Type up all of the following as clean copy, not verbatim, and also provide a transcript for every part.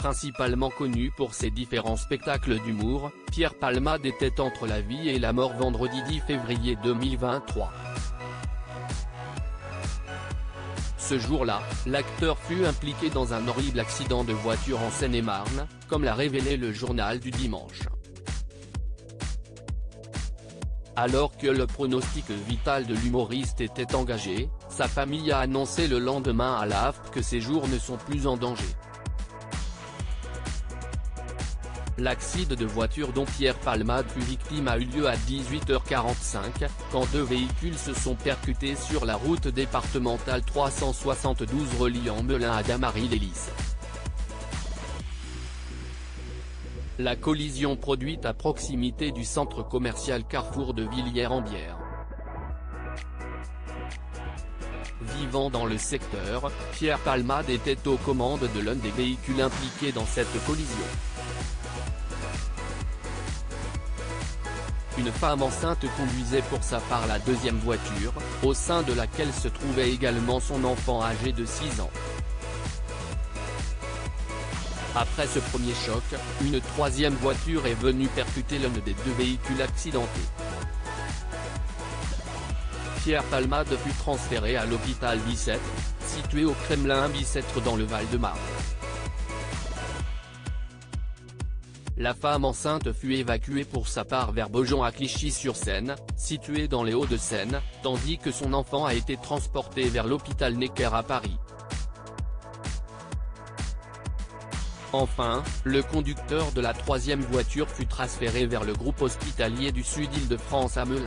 Principalement connu pour ses différents spectacles d'humour, Pierre Palmade était entre la vie et la mort vendredi 10 février 2023. Ce jour-là, l'acteur fut impliqué dans un horrible accident de voiture en Seine-et-Marne, comme l'a révélé le journal du dimanche. Alors que le pronostic vital de l'humoriste était engagé, sa famille a annoncé le lendemain à l'AFP que ses jours ne sont plus en danger. L'accident de voiture dont Pierre Palmade fut victime a eu lieu à 18h45, quand deux véhicules se sont percutés sur la route départementale 372 reliant Melun à Damary-lès-Lys. La collision produite à proximité du centre commercial Carrefour de Villiers-en-Bière. Vivant dans le secteur, Pierre Palmade était aux commandes de l'un des véhicules impliqués dans cette collision. Une femme enceinte conduisait pour sa part la deuxième voiture, au sein de laquelle se trouvait également son enfant âgé de 6 ans. Après ce premier choc, une troisième voiture est venue percuter l'un des deux véhicules accidentés. Pierre Palmade fut transféré à l'hôpital Bicêtre, situé au Kremlin-Bicêtre dans le Val-de-Marne. La femme enceinte fut évacuée pour sa part vers Beaujon à Clichy-sur-Seine, situé dans les Hauts-de-Seine, tandis que son enfant a été transporté vers l'hôpital Necker à Paris. Enfin, le conducteur de la troisième voiture fut transféré vers le groupe hospitalier du Sud-Île-de-France à Melun.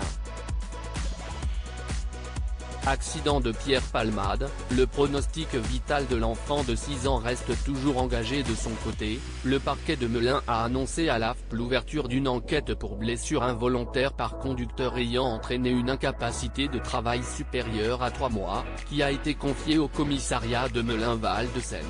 Accident de Pierre Palmade, le pronostic vital de l'enfant de 6 ans reste toujours engagé de son côté. Le parquet de Melun a annoncé à l'AFP l'ouverture d'une enquête pour blessure involontaire par conducteur ayant entraîné une incapacité de travail supérieure à 3 mois, qui a été confiée au commissariat de Melun-Val-de-Seine.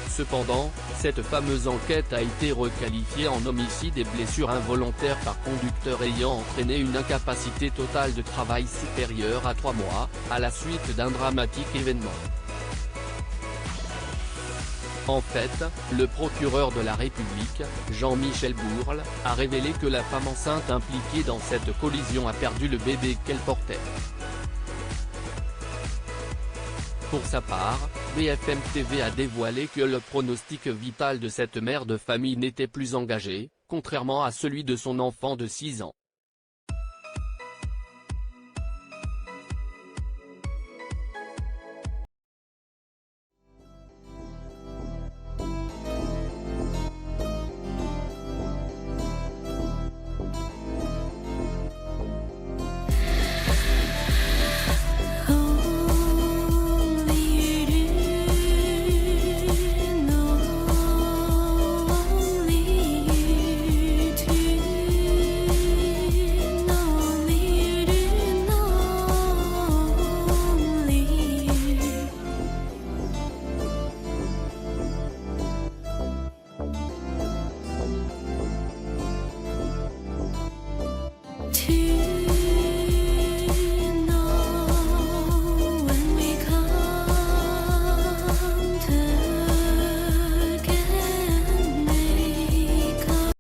Cependant, cette fameuse enquête a été requalifiée en homicide et blessure involontaire par conducteur ayant entraîné une incapacité totale de travail supérieure à 3 mois, à la suite d'un dramatique événement. En fait, le procureur de la République, Jean-Michel Bourle, a révélé que la femme enceinte impliquée dans cette collision a perdu le bébé qu'elle portait. Pour sa part, BFM TV a dévoilé que le pronostic vital de cette mère de famille n'était plus engagé, contrairement à celui de son enfant de 6 ans.